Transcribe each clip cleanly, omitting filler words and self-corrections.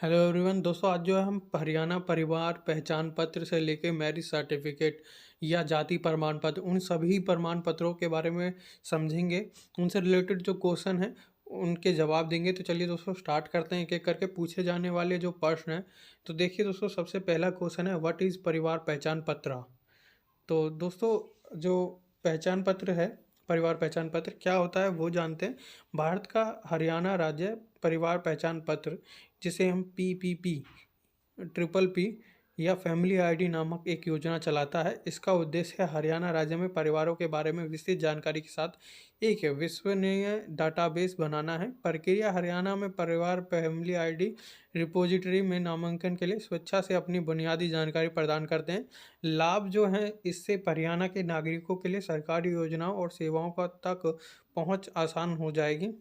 Hello everyone. दोस्तों आज जो है हम हरियाणा परिवार पहचान पत्र से लेके मैरिज सर्टिफिकेट या जाति प्रमाण पत्र उन सभी प्रमाण पत्रों के बारे में समझेंगे। उनसे रिलेटेड जो क्वेश्चन हैं उनके जवाब देंगे। तो चलिए दोस्तों स्टार्ट करते हैं। एक एक करके पूछे जाने वाले जो प्रश्न हैं, तो देखिए दोस्तों, सबसे पहला क्वेश्चन है व्हाट इज़ परिवार पहचान पत्र। तो दोस्तों जो पहचान पत्र है, परिवार पहचान पत्र क्या होता है वो जानते हैं। भारत का हरियाणा राज्य परिवार पहचान पत्र, जिसे हम पीपीपी, ट्रिपल पी या फैमिली आईडी नामक एक योजना चलाता है। इसका उद्देश्य है हरियाणा राज्य में परिवारों के बारे में विस्तृत जानकारी के साथ एक विश्वसनीय डाटाबेस बनाना है। प्रक्रिया हरियाणा में परिवार फैमिली आईडी रिपोजिटरी में नामांकन के लिए स्वेच्छा से अपनी बुनियादी जानकारी प्रदान करते हैं। लाभ जो हैं, इससे हरियाणा के नागरिकों के लिए सरकारी योजनाओं और सेवाओं का तक पहुंच आसान हो जाएगी।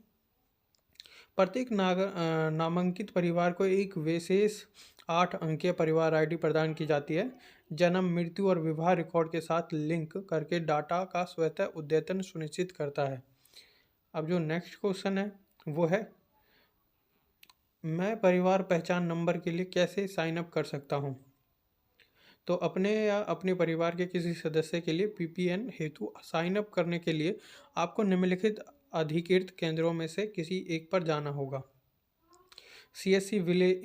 प्रत्येक नामांकित परिवार को एक विशेष 8 अंकीय परिवार आईडी प्रदान की जाती है। जन्म, मृत्यु और विवाह रिकॉर्ड के साथ लिंक करके डाटा का स्वतः अद्यतन सुनिश्चित करता है। अब जो नेक्स्ट क्वेश्चन है वो है, मैं परिवार पहचान नंबर के लिए कैसे साइन अप कर सकता हूँ। तो अपने या अपने परिवार के किसी सदस्य के लिए पीपीएन हेतु साइन अप करने के लिए आपको निम्नलिखित अधिकृत केंद्रों में से किसी एक पर जाना होगा। सीएससी विलेज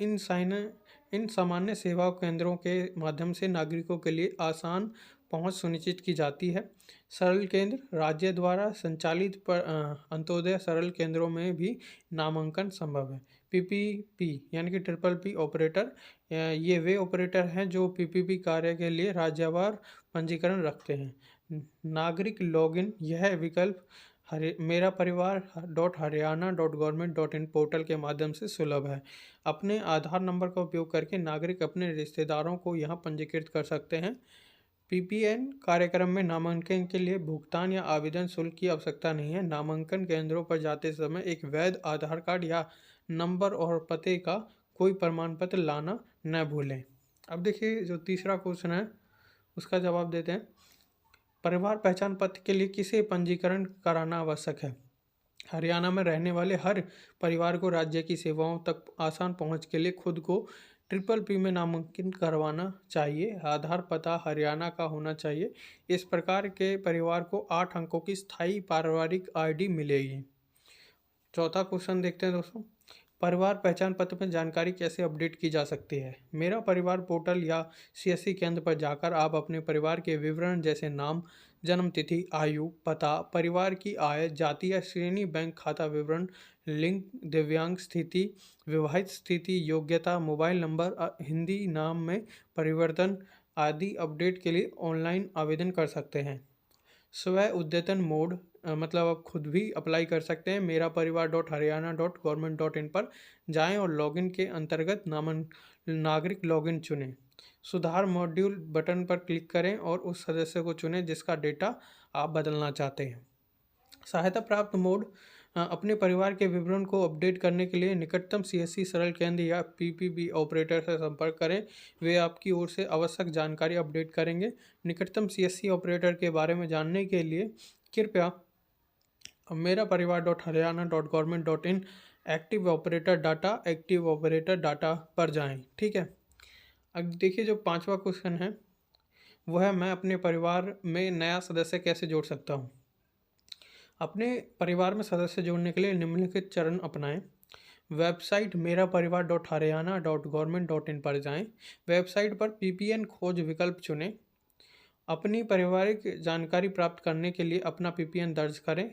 इन सामान्य सेवा केंद्रों के माध्यम से नागरिकों के लिए आसान पहुंच सुनिश्चित की जाती है। सरल केंद्र राज्य द्वारा संचालित अंत्योदय सरल केंद्रों में भी नामांकन संभव है। पीपीपी यानी कि ट्रिपल पी ऑपरेटर, ये वे ऑपरेटर हैं जो पीपीपी कार्य के लिए राज्यवार पंजीकरण रखते हैं। नागरिक लॉगिन, यह विकल्प मेरा परिवार .हरियाणा.gov.in पोर्टल के माध्यम से सुलभ है। अपने आधार नंबर का उपयोग करके नागरिक अपने रिश्तेदारों को यहाँ पंजीकृत कर सकते हैं। पीपीएन कार्यक्रम में नामांकन के लिए भुगतान या आवेदन शुल्क की आवश्यकता नहीं है। नामांकन केंद्रों पर जाते समय एक वैध आधार कार्ड या नंबर और पते का कोई प्रमाण पत्र लाना न भूलें। अब देखिए जो तीसरा क्वेश्चन है उसका जवाब देते हैं। परिवार पहचान पत्र के लिए किसे पंजीकरण कराना आवश्यक है। हरियाणा में रहने वाले हर परिवार को राज्य की सेवाओं तक आसान पहुंच के लिए खुद को ट्रिपल पी में नामांकन करवाना चाहिए। आधार पता हरियाणा का होना चाहिए। इस प्रकार के परिवार को 8 अंकों की स्थायी पारिवारिक आईडी मिलेगी। चौथा क्वेश्चन देखते हैं दोस्तों, परिवार पहचान पत्र में जानकारी कैसे अपडेट की जा सकती है। मेरा परिवार पोर्टल या सीएससी केंद्र पर जाकर आप अपने परिवार के विवरण जैसे नाम, जन्म तिथि, आयु, पता, परिवार की आय, जाति या श्रेणी, बैंक खाता विवरण, लिंग, दिव्यांग स्थिति, विवाहित स्थिति, योग्यता, मोबाइल नंबर, हिंदी नाम में परिवर्तन आदि अपडेट के लिए ऑनलाइन आवेदन कर सकते हैं। स्व उद्यतन मोड, मतलब आप खुद भी अप्लाई कर सकते हैं। मेरा परिवार .हरियाणा.gov.in पर जाएं और लॉगिन के अंतर्गत नागरिक लॉगिन चुनें। सुधार मॉड्यूल बटन पर क्लिक करें और उस सदस्य को चुनें जिसका डेटा आप बदलना चाहते हैं। सहायता प्राप्त मोड, अपने परिवार के विवरण को अपडेट करने के लिए निकटतम सीएससी सरल केंद्र या पीपीबी ऑपरेटर से संपर्क करें। वे आपकी ओर से आवश्यक जानकारी अपडेट करेंगे। निकटतम सीएससी ऑपरेटर के बारे में जानने के लिए कृपया मेरा परिवार .हरियाणा.gov.in एक्टिव ऑपरेटर डाटा पर जाएं। ठीक है। अब देखिए जो पांचवा क्वेश्चन है वो है, मैं अपने परिवार में नया सदस्य कैसे जोड़ सकता हूँ। अपने परिवार में सदस्य जोड़ने के लिए निम्नलिखित चरण अपनाएं। वेबसाइट मेरा परिवार .हरियाणा.gov.in पर जाएं। वेबसाइट पर पीपीएन खोज विकल्प चुनें। अपनी पारिवारिक जानकारी प्राप्त करने के लिए अपना पीपीएन दर्ज करें।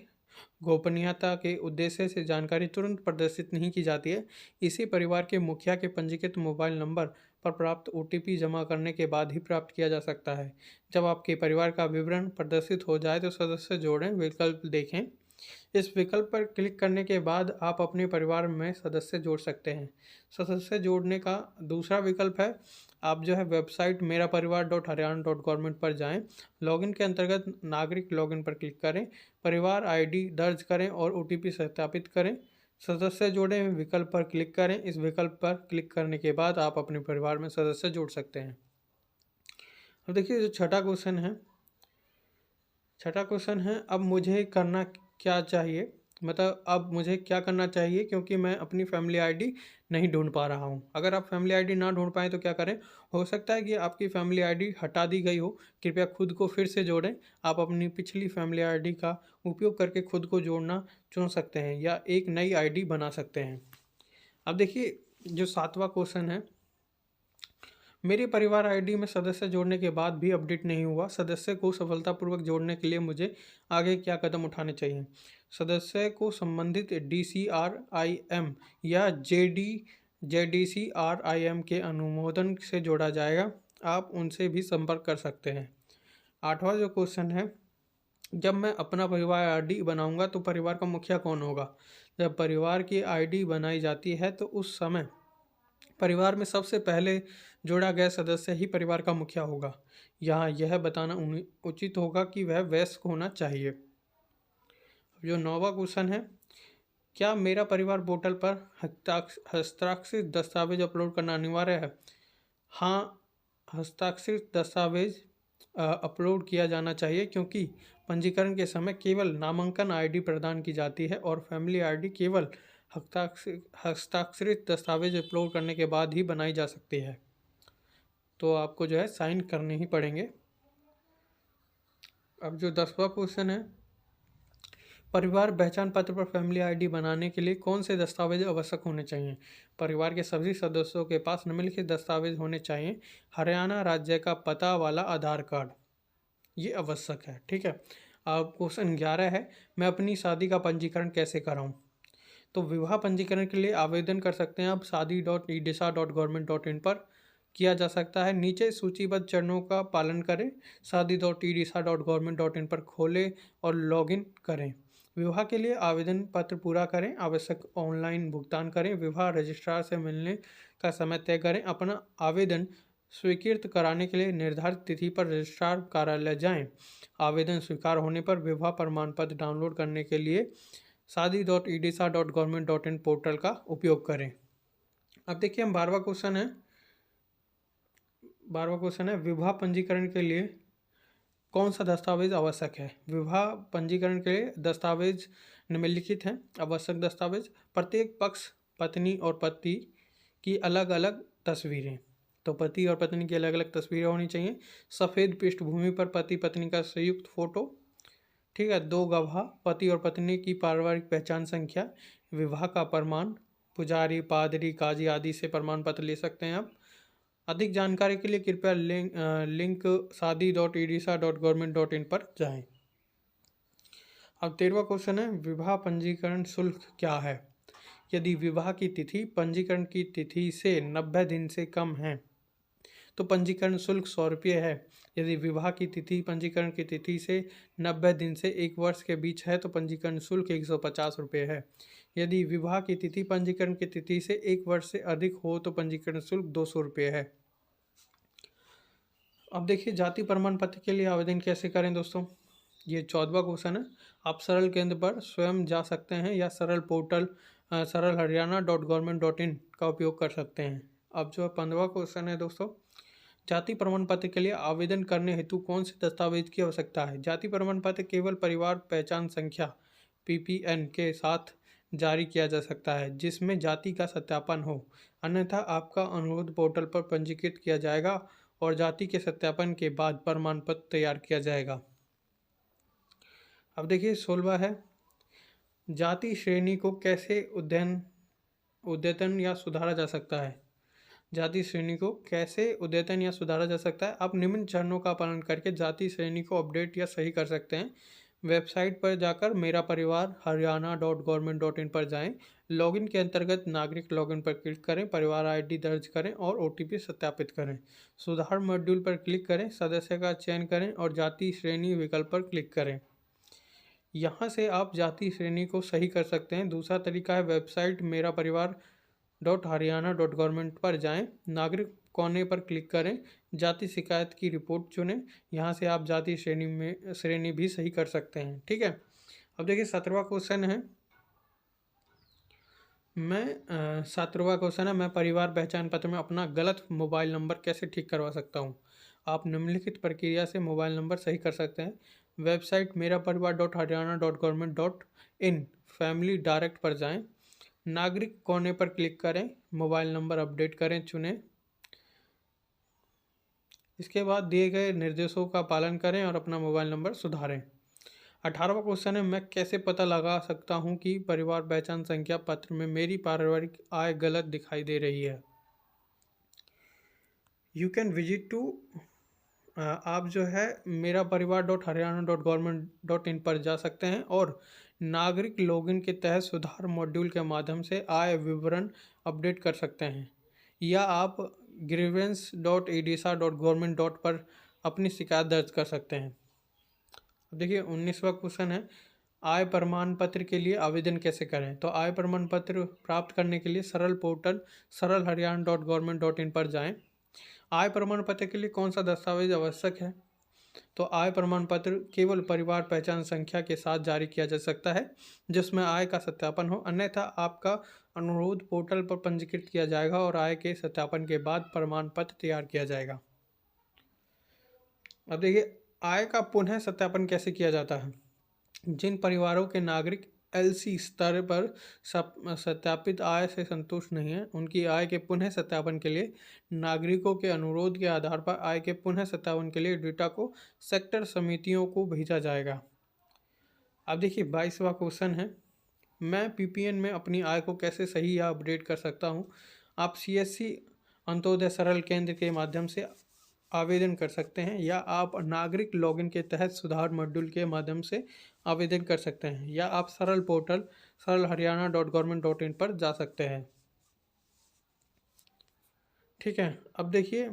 गोपनीयता के उद्देश्य से जानकारी तुरंत प्रदर्शित नहीं की जाती है। इसे परिवार के मुखिया के पंजीकृत मोबाइल नंबर पर प्राप्त ओटीपी जमा करने के बाद ही प्राप्त किया जा सकता है। जब आपके परिवार का विवरण प्रदर्शित हो जाए तो सदस्य जोड़ें विकल्प देखें। इस विकल्प पर क्लिक करने के बाद आप अपने परिवार में सदस्य जोड़ सकते हैं। सदस्य जोड़ने का दूसरा विकल्प है, आप जो है वेबसाइट मेरा परिवार .हरियाणा.gov.in पर जाएं। लॉगिन के अंतर्गत नागरिक लॉगिन पर क्लिक करें। परिवार आईडी दर्ज करें और ओटीपी सत्यापित करें। सदस्य जोड़ें विकल्प पर क्लिक करें। इस विकल्प पर क्लिक करने के बाद आप अपने परिवार में सदस्य जोड़ सकते हैं। अब देखिए जो छठा क्वेश्चन है, अब मुझे करना क्या चाहिए। मतलब अब मुझे क्या करना चाहिए, क्योंकि मैं अपनी फैमिली आईडी नहीं ढूंढ पा रहा हूँ। अगर आप फैमिली आईडी ना ढूंढ पाएँ तो क्या करें? हो सकता है कि आपकी फैमिली आईडी हटा दी गई हो, कृपया खुद को फिर से जोड़ें। आप अपनी पिछली फैमिली आईडी का उपयोग करके खुद को जोड़ना चुन सकते हैं या एक नई आईडी बना सकते हैं। अब देखिए, जो 7वां क्वेश्चन है, मेरे परिवार आईडी में सदस्य जोड़ने के बाद भी अपडेट नहीं हुआ। सदस्य को सफलतापूर्वक जोड़ने के लिए मुझे आगे क्या कदम उठाने चाहिए? सदस्य को संबंधित DCRIM या JDCRIM के अनुमोदन से जोड़ा जाएगा। आप उनसे भी संपर्क कर सकते हैं। 8वां जो क्वेश्चन है, जब मैं अपना परिवार आईडी बनाऊंगा तो परिवार का मुखिया कौन होगा? जब परिवार की आईडी बनाई जाती है तो उस समय परिवार में सबसे पहले जोड़ा गया सदस्य ही परिवार का मुखिया होगा। यहाँ यह बताना उचित होगा कि वह वयस्क होना चाहिए। जो 9वां क्वेश्चन है, क्या मेरा परिवार पोर्टल पर हस्ताक्षरित दस्तावेज अपलोड करना अनिवार्य है? हाँ, हस्ताक्षरित दस्तावेज अपलोड किया जाना चाहिए, क्योंकि पंजीकरण के समय केवल नामांकन आईडी प्रदान की जाती है और फैमिली आईडी केवल हस्ताक्षरित दस्तावेज अपलोड करने के बाद ही बनाई जा सकती है। तो आपको जो है साइन करने ही पड़ेंगे। अब जो 10वां क्वेश्चन है, परिवार पहचान पत्र पर फैमिली आईडी बनाने के लिए कौन से दस्तावेज आवश्यक होने चाहिए? परिवार के सभी सदस्यों के पास निम्नलिखित दस्तावेज होने चाहिए। हरियाणा राज्य का पता वाला आधार कार्ड, ये आवश्यक है। ठीक है। अब क्वेश्चन 11 है, मैं अपनी शादी का पंजीकरण कैसे कराऊं? तो विवाह पंजीकरण के लिए आवेदन कर सकते हैं आप shadi.edisa.government.in पर किया जा सकता है। नीचे सूचीबद्ध चरणों का पालन करें। shadi.edisa.government.in पर खोलें और लॉगिन करें। विवाह के लिए आवेदन पत्र पूरा करें। आवश्यक ऑनलाइन भुगतान करें। विवाह रजिस्ट्रार से मिलने का समय तय करें। अपना आवेदन स्वीकृत कराने के लिए निर्धारित तिथि पर रजिस्ट्रार कार्यालय जाएं। आवेदन स्वीकार होने पर विवाह प्रमाण पत्र डाउनलोड करने के लिए shadi.edisa.government.in पोर्टल का उपयोग करें। अब देखिए, हम 12वां क्वेश्चन है, विवाह पंजीकरण के लिए कौन सा दस्तावेज आवश्यक है? विवाह पंजीकरण के लिए दस्तावेज निम्नलिखित हैं। आवश्यक दस्तावेज, प्रत्येक पक्ष पत्नी और पति की अलग अलग तस्वीरें, तो पति और पत्नी की अलग अलग तस्वीरें होनी चाहिए। सफ़ेद पृष्ठभूमि पर पति पत्नी का संयुक्त फोटो। ठीक है। 2 गवाह, पति और पत्नी की पारिवारिक पहचान संख्या, विवाह का प्रमाण, पुजारी, पादरी, काजी आदि से प्रमाण पत्र ले सकते हैं आप। अधिक जानकारी के लिए कृपया लिंक shadi.edisa.government.in पर जाएं। अब 13वां क्वेश्चन है, विवाह पंजीकरण शुल्क क्या है? यदि विवाह की तिथि पंजीकरण की तिथि से 90 दिन से कम है तो पंजीकरण शुल्क 100 रुपये है। यदि विवाह की तिथि पंजीकरण की तिथि से 90 दिन से 1 वर्ष के बीच है तो पंजीकरण शुल्क 150 रुपये है। यदि विवाह की तिथि पंजीकरण की तिथि से 1 वर्ष से अधिक हो तो पंजीकरण शुल्क 200 रुपये है। अब देखिए, जाति प्रमाण पत्र के लिए आवेदन कैसे करें दोस्तों? ये 14वां क्वेश्चन है। आप सरल केंद्र पर स्वयं जा सकते हैं या सरल पोर्टल saralharyana.government.in का उपयोग कर सकते हैं। अब जो 15वां क्वेश्चन है दोस्तों, जाति प्रमाण पत्र के लिए आवेदन करने हेतु कौन से दस्तावेज की आवश्यकता है? जाति प्रमाण पत्र केवल परिवार पहचान संख्या PPN के साथ जारी किया जा सकता है जिसमें जाति का सत्यापन हो, अन्यथा आपका अनुरोध पोर्टल पर पंजीकृत किया जाएगा और जाति के सत्यापन के बाद प्रमाण पत्र तैयार किया जाएगा। अब देखिए, 16वां है, जाति श्रेणी को कैसे अद्यतन या सुधारा जा सकता है? जाति श्रेणी को कैसे अद्यतन या सुधारा जा सकता है? आप निम्न चरणों का पालन करके जाति श्रेणी को अपडेट या सही कर सकते हैं। वेबसाइट पर जाकर मेरा परिवार haryana.government.in पर जाएं। लॉगिन के अंतर्गत नागरिक लॉगिन पर क्लिक करें, परिवार आईडी दर्ज करें और OTP सत्यापित करें। सुधार मॉड्यूल पर क्लिक करें, सदस्य का चयन करें और जाति श्रेणी विकल्प पर क्लिक करें। यहाँ से आप जाति श्रेणी को सही कर सकते हैं। दूसरा तरीका है, वेबसाइट मेरा परिवार .haryana.government पर जाएं, नागरिक कोने पर क्लिक करें, जाति शिकायत की रिपोर्ट चुनें। यहाँ से आप जाति श्रेणी भी सही कर सकते हैं। ठीक है। अब देखिए, 17वां क्वेश्चन है, मैं परिवार पहचान पत्र में अपना गलत मोबाइल नंबर कैसे ठीक करवा सकता हूँ? आप निम्नलिखित प्रक्रिया से मोबाइल नंबर सही कर सकते हैं। वेबसाइट मेरा परिवार .haryana.government.in फैमिली डायरेक्ट पर जाएं, नागरिक कोने पर क्लिक करें, मोबाइल नंबर अपडेट करें चुनें। इसके बाद दिए गए निर्देशों का पालन करें और अपना मोबाइल नंबर सुधारें। 18वां क्वेश्चन है, मैं कैसे पता लगा सकता हूं कि परिवार पहचान संख्या पत्र में मेरी पारिवारिक आय गलत दिखाई दे रही है? यू कैन विजिट टू आप जो है मेरा परिवार .हरियाणा.गवर्नमेंट.इन पर जा सकते हैं और नागरिक लॉगिन के तहत सुधार मॉड्यूल के माध्यम से आय विवरण अपडेट कर सकते हैं, या आप grievance.edisa.government. पर अपनी शिकायत दर्ज कर सकते हैं। अब देखिए 19वां क्वेश्चन है, आय प्रमाण पत्र के लिए आवेदन कैसे करें? तो आय प्रमाण पत्र प्राप्त करने के लिए सरल पोर्टल सरल-हरियाणा.गवर्नमेंट.इन पर जाएं। आय प्रमाण पत्र के लिए कौन सा दस्तावेज आवश्यक है? तो आय प्रमाण पत्र केवल परिवार पहचान संख्या के साथ जारी किया जा सकता है जिसमें आय का सत्यापन हो, अन्यथा आपका अनुरोध पोर्टल पर पंजीकृत किया जाएगा और आय के सत्यापन के बाद प्रमाण पत्र तैयार किया जाएगा। अब देखिए आय का पुनः सत्यापन कैसे किया जाता है। जिन परिवारों के नागरिक एलसी स्तर पर सत्यापित आय से संतुष्ट नहीं है, उनकी आय के पुनः सत्यापन के लिए नागरिकों के अनुरोध के आधार पर आय के पुनः सत्यापन के लिए डेटा को सेक्टर समितियों को भेजा जाएगा। अब देखिए 22वां क्वेश्चन है, मैं पीपीएन में अपनी आय को कैसे सही या अपडेट कर सकता हूँ? आप सीएससी अंत्योदय सरल केंद्र के माध्यम से आवेदन कर सकते हैं, या आप नागरिक लॉगिन के तहत सुधार मॉड्यूल के माध्यम से आवेदन कर सकते हैं, या आप सरल पोर्टल सरल-हरियाणा.गवर्नमेंट.इन पर जा सकते हैं। ठीक है, अब देखिए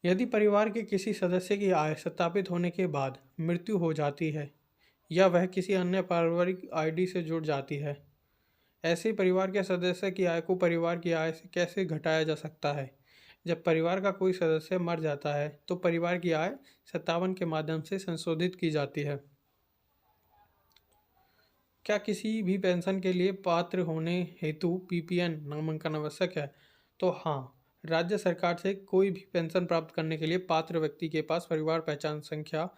यदि परिवार के किसी सदस्य की आय सत्यापित होने के बाद मृत्यु हो जाती है या वह किसी अन्य पारिवारिक आईडी से जुड़ जाती है, ऐसे परिवार के सदस्य की आय को परिवार की आय से कैसे घटाया जा सकता है? जब परिवार का कोई सदस्य मर जाता है तो परिवार की आय सत्यापन के माध्यम से संशोधित की जाती है। क्या किसी भी पेंशन के लिए पात्र होने हेतु पीपीएन नामांकन आवश्यक है? तो हाँ, राज्य सरकार से कोई भी पेंशन प्राप्त करने के लिए पात्र व्यक्ति के पास परिवार पहचान संख्या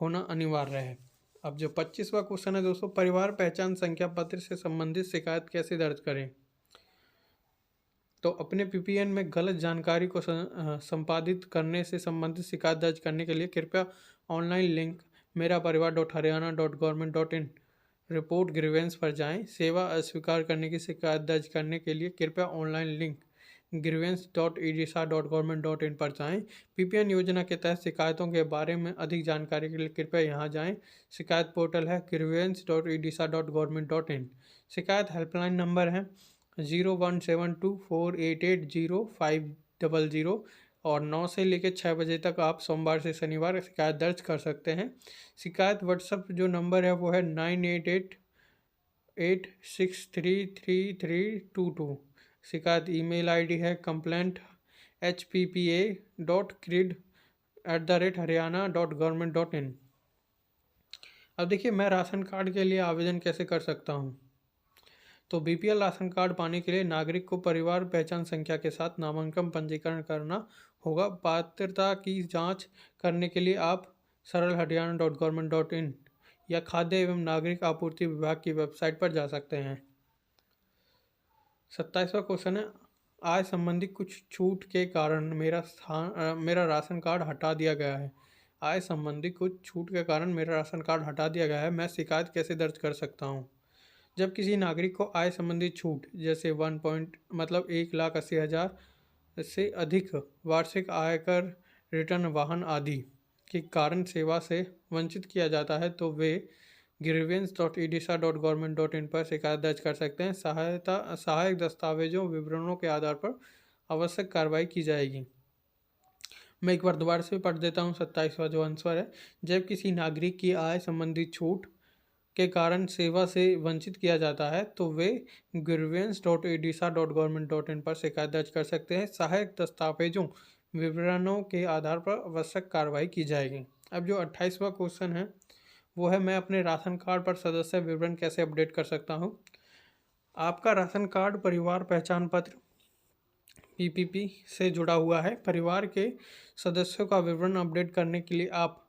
होना अनिवार्य है। अब जो 25वां क्वेश्चन है दोस्तों, परिवार पहचान संख्या पत्र से संबंधित शिकायत कैसे दर्ज करें? तो अपने पीपीएन में गलत जानकारी को संपादित करने से संबंधित शिकायत दर्ज करने के लिए कृपया ऑनलाइन लिंक मेरा परिवार.हरियाणा.गवर्नमेंट.इन रिपोर्ट ग्रीवेंस पर जाएं। सेवा अस्वीकार करने की शिकायत दर्ज करने के लिए कृपया ऑनलाइन लिंक grievance.edisa.government.in पर जाएं। पीपीएन योजना के तहत शिकायतों के बारे में अधिक जानकारी के लिए कृपया यहां जाएं। शिकायत पोर्टल है grievance.edisa.government.in। शिकायत हेल्पलाइन नंबर है 01724880 और 9 से लेकर 6 बजे तक आप सोमवार से शनिवार शिकायत दर्ज कर सकते हैं। शिकायत व्हाट्सएप जो नंबर है वो है 9888633322। शिकायत ईमेल आईडी है complaint@hppa.grid@haryana.government.in। अब देखिए मैं राशन कार्ड के लिए आवेदन कैसे कर सकता हूँ? तो बीपीएल राशन कार्ड पाने के लिए नागरिक को परिवार पहचान संख्या के साथ नामांकन पंजीकरण करना होगा। पात्रता की जांच करने के लिए आप सरल-हरियाणा.गवर्नमेंट.इन या खाद्य एवं नागरिक आपूर्ति विभाग की वेबसाइट पर जा सकते हैं। 27वां क्वेश्चन है, आय संबंधी कुछ छूट के कारण मेरा राशन कार्ड हटा दिया गया है। आय संबंधी कुछ छूट के कारण मेरा राशन कार्ड हटा दिया गया है, मैं शिकायत कैसे दर्ज कर सकता हूँ? जब किसी नागरिक को आय संबंधी छूट जैसे 1,80,000 से अधिक वार्षिक आयकर रिटर्न वाहन आदि के कारण सेवा से वंचित किया जाता है तो वे grievance.edisa.government.in पर शिकायत दर्ज कर सकते हैं। सहायक दस्तावेजों विवरणों के आधार पर आवश्यक कार्रवाई की जाएगी। मैं एक बार दोबारा से पढ़ देता हूँ 27वां जो आंसर है, जब किसी नागरिक की आय संबंधी छूट के कारण सेवा से वंचित किया जाता है तो वे grievance.edisa.government.in पर शिकायत दर्ज कर सकते हैं। सहायक दस्तावेजों विवरणों के आधार पर आवश्यक कार्रवाई की जाएगी। अब जो 28वां क्वेश्चन है वो है, मैं अपने राशन कार्ड पर सदस्य विवरण कैसे अपडेट कर सकता हूँ? आपका राशन कार्ड परिवार पहचान पत्र पीपीपी से जुड़ा हुआ है। परिवार के सदस्यों का विवरण अपडेट करने के लिए आप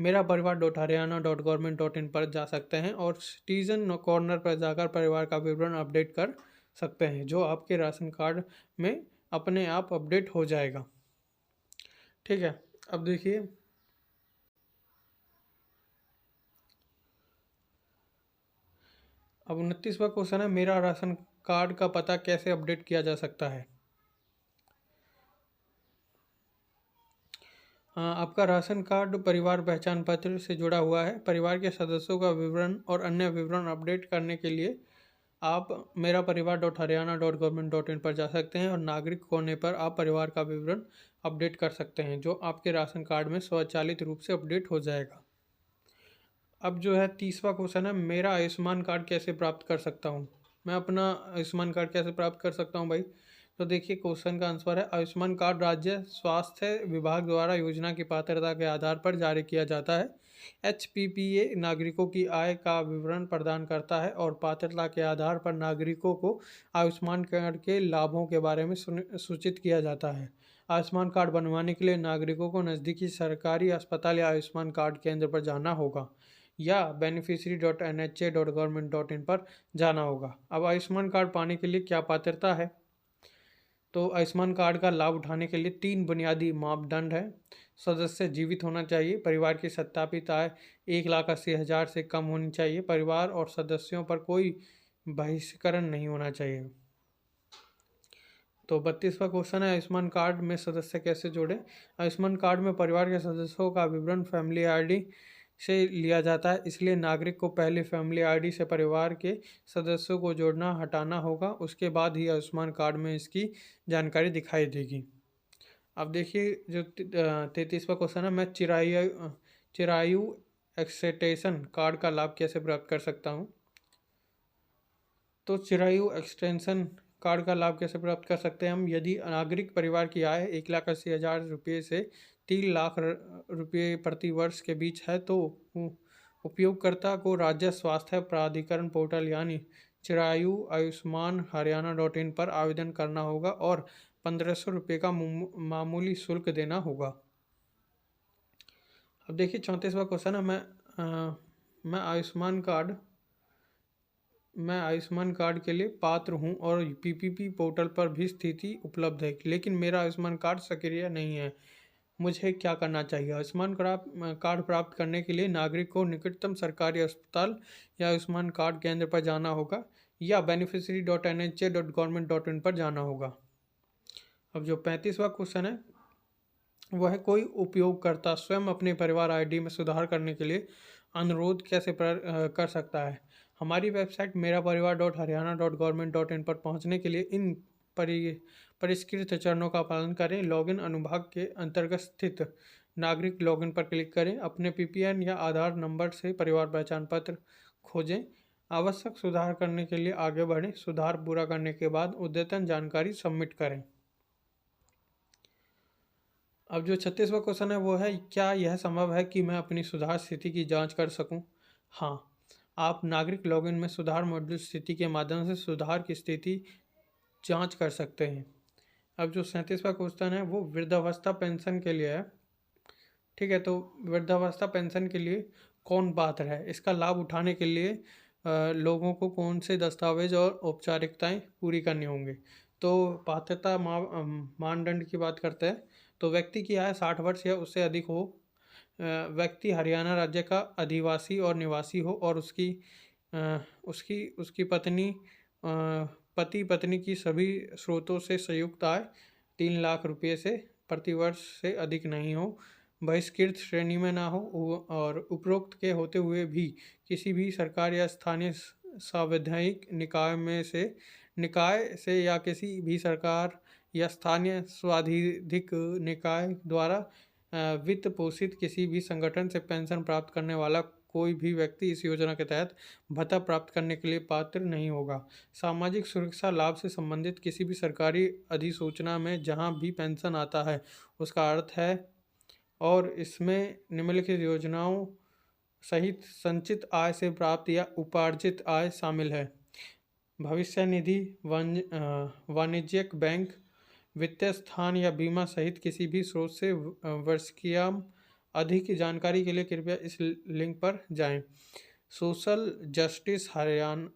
मेरा परिवार dot Haryana dot government dot in पर जा सकते हैं और सिटीजन कॉर्नर पर जाकर परिवार का विवरण अपडेट कर सकते हैं, जो आपके राशन कार्ड में अपने आप अपडेट हो जाएगा। ठीक है, अब देखिए, अब 29वां क्वेश्चन है, मेरा राशन कार्ड का पता कैसे अपडेट किया जा सकता है। हाँ, आपका राशन कार्ड परिवार पहचान पत्र से जुड़ा हुआ है। परिवार के सदस्यों का विवरण और अन्य विवरण अपडेट करने के लिए आप मेरा परिवार dot Haryana dot government dot in पर जा सकते हैं और नागरिक कोने पर आप परिवार का विवरण अपडेट कर सकते हैं, जो आपके राशन कार्ड में स्वचालित रूप से अपडेट हो जाएगा। अब जो है 30वां क्वेश्चन है, मेरा आयुष्मान कार्ड कैसे प्राप्त कर सकता हूँ। मैं अपना आयुष्मान कार्ड कैसे प्राप्त कर सकता हूँ भाई। तो देखिए, क्वेश्चन का आंसर है, आयुष्मान कार्ड राज्य स्वास्थ्य विभाग द्वारा योजना की पात्रता के आधार पर जारी किया जाता है। HPPA नागरिकों की आय का विवरण प्रदान करता है और पात्रता के आधार पर नागरिकों को आयुष्मान कार्ड के लाभों के बारे में सूचित किया जाता है। आयुष्मान कार्ड बनवाने के लिए नागरिकों को नज़दीकी सरकारी अस्पताल या आयुष्मान कार्ड केंद्र पर जाना होगा या beneficiary.nha.government.in पर जाना होगा। अब आयुष्मान कार्ड पाने के लिए क्या पात्रता है। तो आयुष्मान कार्ड का लाभ उठाने के लिए 3 बुनियादी मापदंड है। सदस्य जीवित होना चाहिए, परिवार की सत्यापित आय 1,80,000 से कम होनी चाहिए, परिवार और सदस्यों पर कोई बहिष्करण नहीं होना चाहिए। तो 32वां क्वेश्चन है, आयुष्मान कार्ड में सदस्य कैसे जोड़ें। आयुष्मान कार्ड में परिवार के सदस्यों का विवरण फैमिली आईडी से लिया जाता है, इसलिए नागरिक को पहले फैमिली आईडी से परिवार के सदस्यों को जोड़ना हटाना होगा, उसके बाद ही आयुष्मान कार्ड में इसकी जानकारी दिखाई देगी। अब देखिए, जो 33वां क्वेश्चन है, मैं चिरायु एक्सटेंशन कार्ड का लाभ कैसे प्राप्त कर सकता हूँ। तो चिरायु एक्सटेंशन कार्ड का लाभ कैसे प्राप्त कर सकते हैं हम। यदि नागरिक परिवार की आय 1,80,000 रुपये से 3 लाख रुपये प्रति वर्ष के बीच है तो उपयोगकर्ता को राज्य स्वास्थ्य प्राधिकरण पोर्टल यानी चिरायु आयुष्मान हरियाणा .in पर आवेदन करना होगा और 1,500 रुपये का मामूली शुल्क देना होगा। अब देखिए, 34वां क्वेश्चन है, मैं आयुष्मान कार्ड के लिए पात्र हूं और PPP पोर्टल पर भी स्थिति उपलब्ध है, लेकिन मेरा आयुष्मान कार्ड सक्रिय नहीं है, मुझे क्या करना चाहिए। आयुष्मान कार्ड प्राप्त करने के लिए नागरिक को निकटतम सरकारी अस्पताल या आयुष्मान कार्ड केंद्र पर जाना होगा या beneficiary.nha.government.in पर जाना होगा। अब जो 35वां क्वेश्चन है, वह है, कोई उपयोगकर्ता स्वयं अपने परिवार आईडी में सुधार करने के लिए अनुरोध कैसे कर सकता है। हमारी वेबसाइट मेरा परिवार .हरियाणा.government.in पर पहुंचने के लिए इन परिष्कृत चरणों का पालन करें। लॉगिन अनुभाग के अंतर्गत स्थित नागरिक लॉगिन पर क्लिक करें, अपने PPN या आधार नंबर से परिवार पहचान पत्र खोजें, आवश्यक सुधार करने के लिए आगे बढ़ें, सुधार पूरा करने के बाद अद्यतन जानकारी सबमिट करें। अब जो 36वां क्वेश्चन है, वो है, क्या यह संभव है कि मैं अपनी सुधार स्थिति की जांच कर सकूं। हाँ, आप नागरिक लॉगिन में सुधार मॉड्यूल स्थिति के माध्यम से सुधार की स्थिति जांच कर सकते हैं। अब जो 37वां क्वेश्चन है, वो वृद्धावस्था पेंशन के लिए है। ठीक है, तो वृद्धावस्था पेंशन के लिए कौन पात्र है, इसका लाभ उठाने के लिए लोगों को कौन से दस्तावेज और औपचारिकताएं पूरी करनी होंगी। तो पात्रता मानदंड की बात करते हैं, तो व्यक्ति की आय 60 वर्ष या उससे अधिक हो, व्यक्ति हरियाणा राज्य का अधिवासी और निवासी हो और उसकी पति पत्नी की सभी स्रोतों से संयुक्त आय 3 लाख रुपये से प्रति वर्ष से अधिक नहीं हो, बहिष्कृत श्रेणी में ना हो और उपरोक्त के होते हुए भी किसी भी सरकार या स्थानीय संवैधानिक निकाय से या किसी भी सरकार या स्थानीय स्वाधिकृत निकाय द्वारा वित्त पोषित किसी भी संगठन से पेंशन प्राप्त करने वाला कोई भी व्यक्ति इस योजना के तहत भत्ता प्राप्त करने के लिए पात्र नहीं होगा। सामाजिक सुरक्षा लाभ से संबंधित किसी भी सरकारी अधिसूचना में जहां भी पेंशन आता है उसका अर्थ है और इसमें निम्नलिखित योजनाओं सहित संचित आय से प्राप्त या उपार्जित आय शामिल है। भविष्य निधि, वाणिज्यिक बैंक, वित्तीय स्थान या बीमा सहित किसी भी स्रोत से वार्षिक अधिक जानकारी के लिए कृपया इस लिंक पर जाएं। Social justice Haryana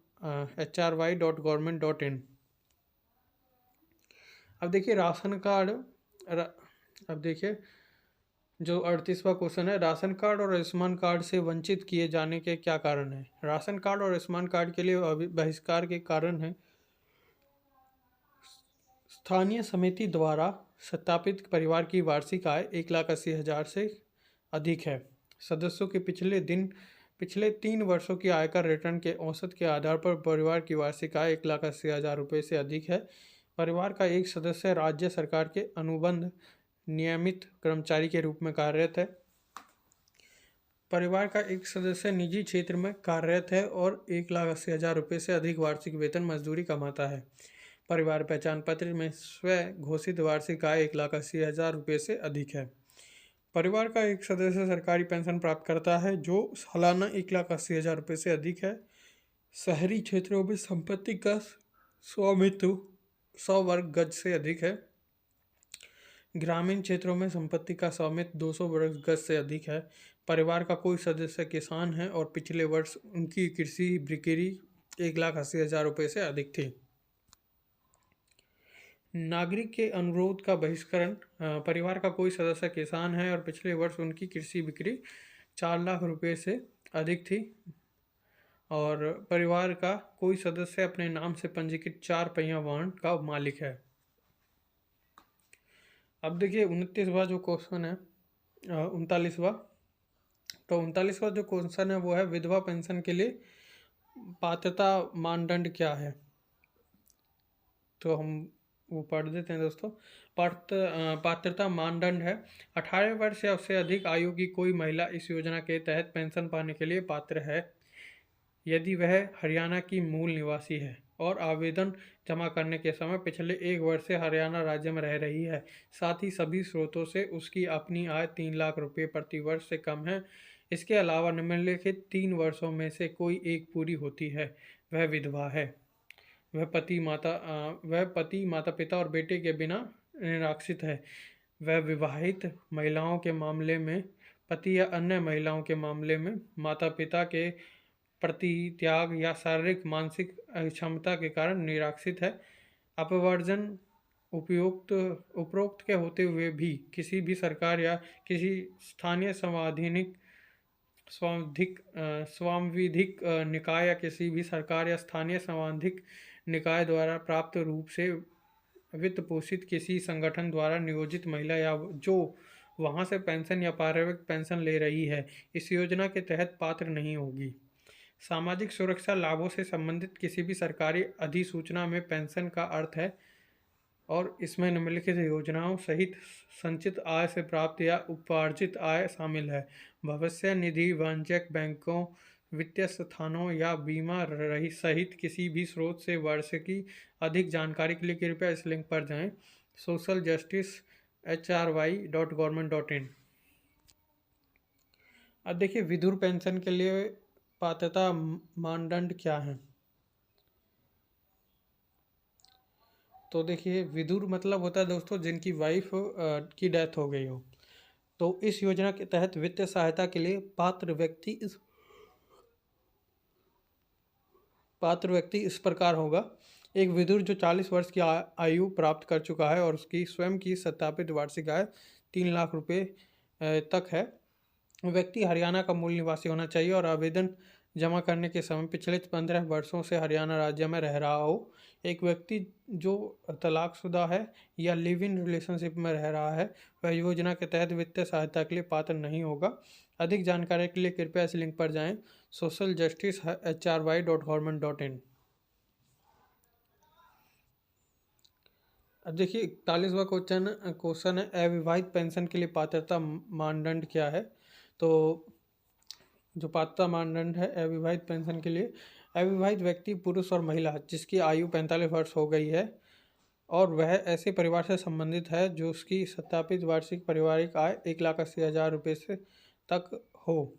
HRY.government.in। अब देखिए राशन कार्ड अब देखिए जो 38वां क्वेश्चन है, राशन कार्ड और आयुष्मान कार्ड से वंचित किए जाने के क्या कारण हैं। राशन कार्ड और आयुष्मान कार्ड के लिए बहिष्कार के कारण है स्थानीय समिति द्वारा सत्यापित परिवार की वार्षिक आय 1,80,000 से अधिक है। सदस्यों के पिछले 3 वर्षों की आयकर रिटर्न के औसत के आधार पर परिवार की वार्षिक आय 1,80,000 रुपये से अधिक है। परिवार का एक सदस्य राज्य सरकार के अनुबंध नियमित कर्मचारी के रूप में कार्यरत है। परिवार का एक सदस्य निजी क्षेत्र में कार्यरत है और 1,80,000 रुपये से अधिक वार्षिक वेतन मजदूरी कमाता है। परिवार पहचान पत्र में स्व घोषित वार्षिक आय 1,80,000 रुपये से अधिक है। परिवार का एक सदस्य सरकारी पेंशन प्राप्त करता है जो सालाना 1,80,000 रुपये से अधिक है। शहरी क्षेत्रों में संपत्ति का स्वामित्व 100 वर्ग गज से अधिक है। ग्रामीण क्षेत्रों में संपत्ति का स्वामित्व 200 वर्ग गज से अधिक है। परिवार का कोई सदस्य किसान है और पिछले वर्ष उनकी कृषि बिक्री 1,80,000 रुपये से अधिक थी। नागरिक के अनुरोध का बहिष्करण। परिवार का कोई सदस्य किसान है और पिछले वर्ष उनकी कृषि बिक्री 4 लाख रुपये से अधिक थी और परिवार का कोई सदस्य अपने नाम से पंजीकृत 4 पहिया वाहन का मालिक है। अब देखिए 29वां जो क्वेश्चन है 39वां, तो 39वां जो क्वेश्चन है वो है विधवा पेंशन के लिए पात्रता मानदंड क्या है। तो हम वो पढ़ देते हैं दोस्तों। पात्रता मानदंड है 18 वर्ष या उससे अधिक आयु की कोई महिला इस योजना के तहत पेंशन पाने के लिए पात्र है यदि वह हरियाणा की मूल निवासी है और आवेदन जमा करने के समय पिछले 1 वर्ष से हरियाणा राज्य में रह रही है। साथ ही सभी स्रोतों से उसकी अपनी आय 3 लाख रुपये प्रति वर्ष से कम है। इसके अलावा निम्नलिखित 3 वर्षों में से कोई एक पूरी होती है। वह विधवा है। वह पति माता पिता और बेटे के बिना निराश्रित है। वह विवाहित महिलाओं के मामले में पति या अन्य महिलाओं के मामले में माता पिता के प्रति त्याग या शारीरिक मानसिक अक्षमता के कारण निराश्रित है। अपवर्जन उपरोक्त के होते हुए भी किसी भी सरकार या किसी स्थानीय स्वाविधिक निकाय या किसी भी सरकार या स्थानीय संवैधानिक निकाय द्वारा प्राप्त रूप से वित्त पोषित किसी संगठन द्वारा नियोजित महिला या जो वहां से पेंशन या पारिवारिक पेंशन ले रही है इस योजना के तहत पात्र नहीं होगी। सामाजिक सुरक्षा लाभों से संबंधित किसी भी सरकारी अधिसूचना में पेंशन का अर्थ है और इसमें निम्नलिखित योजनाओं सहित संचित आय से प्राप्त या उपार्जित आय शामिल है। भविष्य निधि वाणिज्यिक बैंकों वित्तीय संस्थानों या बीमा रही सहित किसी भी स्रोत से वार्षिकी। अधिक जानकारी के लिए कृपया इस लिंक पर जाएं। Social justice HRY.government.in। अब देखिए विधुर पेंशन के लिए पात्रता मानदंड क्या है। तो देखिए विधुर मतलब होता है दोस्तों जिनकी वाइफ की डेथ हो गई हो। तो इस योजना के तहत वित्तीय सहायता के लिए पात्र व्यक्ति इस प्रकार होगा। एक विधुर जो 40 वर्ष की आयु प्राप्त कर चुका है और उसकी स्वयं की सत्यापित वार्षिक आय 3 लाख रुपये तक है। व्यक्ति हरियाणा का मूल निवासी होना चाहिए और आवेदन जमा करने के समय पिछले 15 वर्षों से हरियाणा राज्य में रह रहा हो। एक व्यक्ति जो तलाकशुदा है या लिव इन रिलेशनशिप में रह रहा है वह योजना के तहत वित्तीय सहायता के लिए पात्र नहीं होगा। अधिक जानकारी के लिए कृपया इस लिंक पर जाएं। Social justice HRY.government.in। अब देखिए 41वां क्वेश्चन है अविवाहित पेंशन के लिए पात्रता मानदंड क्या है। तो जो पात्रता मानदंड है अविवाहित पेंशन के लिए, अविवाहित व्यक्ति पुरुष और महिला जिसकी आयु 45 वर्ष हो गई है और वह ऐसे परिवार से संबंधित है जो उसकी सत्यापित वार्षिक पारिवारिक आय 1,80,000 रुपये से तक हो।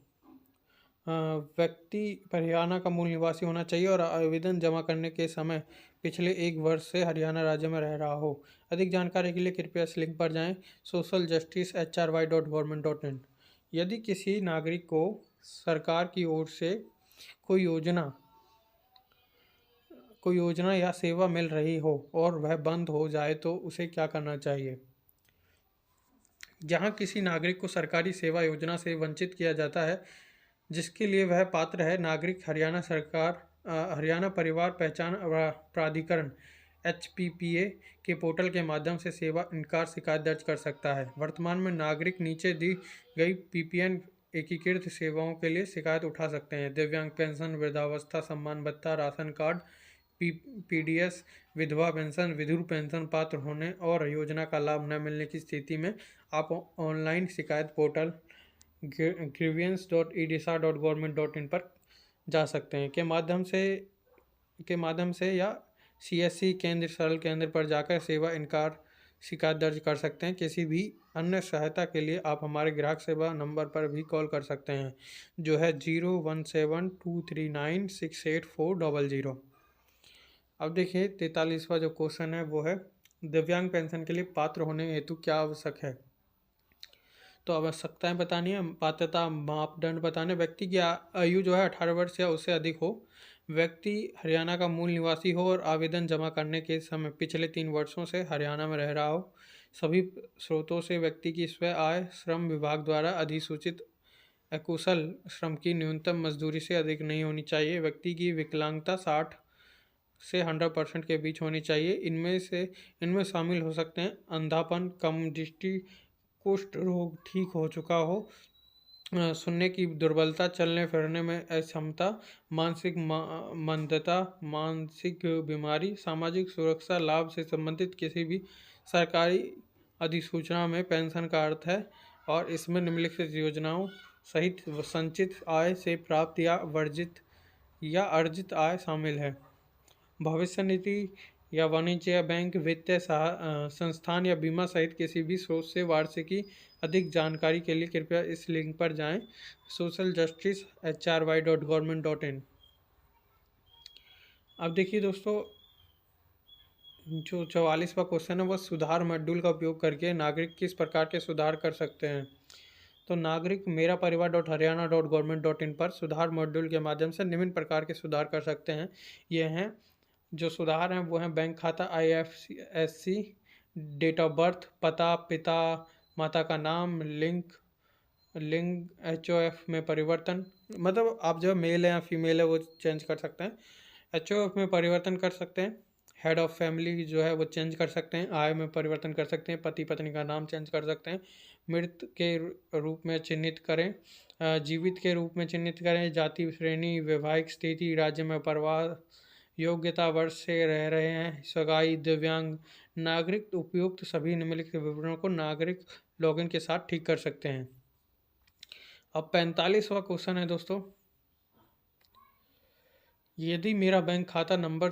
व्यक्ति हरियाणा का मूल निवासी होना चाहिए और आवेदन जमा करने के समय पिछले 1 वर्ष से हरियाणा राज्य में रह रहा हो। अधिक जानकारी के लिए कृपया इस लिंक पर जाएं। Social justice HRY.government.in। यदि किसी नागरिक को सरकार की ओर से कोई योजना या सेवा मिल रही हो और वह बंद हो जाए तो उसे क्या करना चाहिए। जहां किसी नागरिक को सरकारी सेवा योजना से वंचित किया जाता है जिसके लिए वह पात्र है, नागरिक हरियाणा परिवार पहचान प्राधिकरण HPPA के पोर्टल के माध्यम से सेवा इनकार शिकायत दर्ज कर सकता है। वर्तमान में नागरिक नीचे दी गई PPN एकीकृत सेवाओं के लिए शिकायत उठा सकते हैं। दिव्यांग पेंशन, वृद्धावस्था सम्मान भत्ता, राशन कार्ड, PDS, विधवा पेंशन, विधुर पेंशन पात्र होने और योजना का लाभ न मिलने की स्थिति में आप ऑनलाइन शिकायत पोर्टल grievance.edisa.government.in पर जा सकते हैं के माध्यम से या CSC केंद्र सरल केंद्र पर जाकर सेवा इनकार शिकायत दर्ज कर सकते हैं। किसी भी अन्य सहायता के लिए आप हमारे ग्राहक सेवा नंबर पर भी कॉल कर सकते हैं जो है 0172396840। अब देखिए 43वां जो क्वेश्चन है वो है दिव्यांग पेंशन के लिए पात्र होने हेतु क्या आवश्यक है। तो आवश्यकताएं बतानी है, पात्रता मापदंड बताने। व्यक्ति की आयु जो है 18 वर्ष या उससे अधिक हो, व्यक्ति हरियाणा का मूल निवासी हो और आवेदन जमा करने के समय पिछले 3 वर्षों से हरियाणा में रह रहा हो। सभी स्रोतों से व्यक्ति की स्वयं आय श्रम विभाग द्वारा अधिसूचित अकुशल श्रम की न्यूनतम मजदूरी से अधिक नहीं होनी चाहिए। व्यक्ति की विकलांगता 60 से 100% के बीच होनी चाहिए। इनमें शामिल हो सकते हैं अंधापन, कम दृष्टि, कुष्ठ रोग ठीक हो चुका हो, सुनने की दुर्बलता, चलने फिरने में अक्षमता, मानसिक मंदता, मानसिक बीमारी। सामाजिक सुरक्षा लाभ से संबंधित किसी भी सरकारी अधिसूचना में पेंशन का अर्थ है और इसमें निम्नलिखित योजनाओं सहित संचित आय से प्राप्त या अर्जित आय शामिल है। भविष्य निधि या वाणिज्य बैंक, वित्तीय संस्थान या बीमा सहित किसी भी स्रोत से वार्षिकी। अधिक जानकारी के लिए कृपया इस लिंक पर जाएं socialjustice.hry.government.in। अब देखिए दोस्तों जो 44वां क्वेश्चन है वह सुधार मॉड्यूल का उपयोग करके नागरिक किस प्रकार के सुधार कर सकते हैं। तो नागरिक मेरा परिवार.हरियाणा.government.in पर सुधार मॉड्यूल के माध्यम से निम्न प्रकार के सुधार कर सकते हैं। ये हैं जो सुधार हैं वो हैं बैंक खाता, IFSC, डेट ऑफ बर्थ, पता, पिता माता का नाम, लिंग HOF में परिवर्तन, मतलब आप जो मेल है या फीमेल है वो चेंज कर सकते हैं। HOF में परिवर्तन कर सकते हैं। हेड ऑफ फैमिली जो है वो चेंज कर सकते हैं। आय में परिवर्तन कर सकते हैं। पति पत्नी का नाम चेंज कर सकते हैं। मृत के रूप में चिन्हित करें, जीवित के रूप में चिन्हित करें। जाति श्रेणी, वैवाहिक स्थिति, राज्य में प्रवास, योग्यता, वर्ष से रह रहे हैं, सगाई, दिव्यांग नागरिक। उपयुक्त सभी निम्नलिखित विवरणों को नागरिक लॉगिन के साथ ठीक कर सकते हैं। अब 45वां क्वेश्चन है दोस्तों, यदि मेरा बैंक खाता नंबर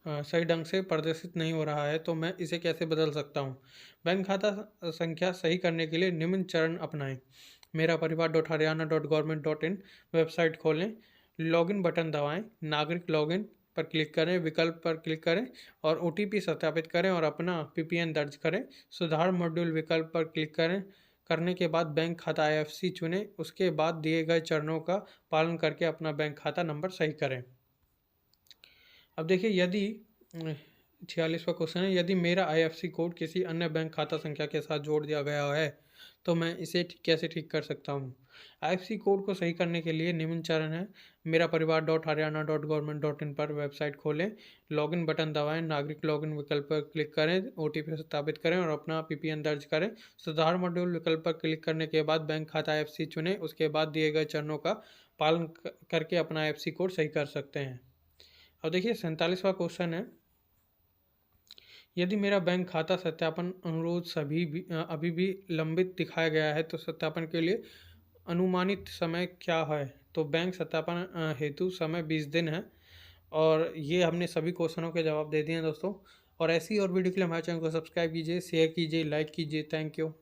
सही ढंग से प्रदर्शित नहीं हो रहा है तो मैं इसे कैसे बदल सकता हूँ। बैंक खाता संख्या सही करने के लिए निम्न चरण अपनाएं। मेरा परिवार.हरियाणा.government.in वेबसाइट खोलें, लॉगिन बटन दबाएं, नागरिक लॉगिन पर क्लिक करें, विकल्प पर क्लिक करें और OTP सत्यापित करें और अपना PPN दर्ज करें। सुधार मॉड्यूल विकल्प पर क्लिक करने के बाद बैंक खाता IFSC चुनें। उसके बाद दिए गए चरणों का पालन करके अपना बैंक खाता नंबर सही करें। अब देखिए यदि 46वां क्वेश्चन है, यदि मेरा IFSC कोड किसी अन्य बैंक खाता संख्या के साथ जोड़ दिया गया है तो मैं इसे कैसे ठीक कर सकता हूँ। IFSC कोड को सही करने के लिए निम्न चरण है। मेरा परिवार.हरियाणा.government.in पर वेबसाइट खोलें, लॉगिन बटन दबाएं, नागरिक लॉगिन विकल्प पर क्लिक करें, OTP सत्यापित करें और अपना PPN दर्ज करें। सुधार मॉड्यूल विकल्प पर क्लिक करने के बाद बैंक खाता IFSC चुनें। उसके बाद दिए गए चरणों का पालन करके अपना IFSC कोड सही कर सकते हैं। अब देखिए 47वां क्वेश्चन है, यदि मेरा बैंक खाता सत्यापन अनुरोध अभी भी लंबित दिखाया गया है तो सत्यापन के लिए अनुमानित समय क्या है। तो बैंक सत्यापन हेतु समय 20 दिन है। और ये हमने सभी क्वेश्चनों के जवाब दे दिए हैं दोस्तों। और ऐसी और वीडियो के लिए हमारे चैनल को सब्सक्राइब कीजिए, शेयर कीजिए, लाइक कीजिए। Thank you.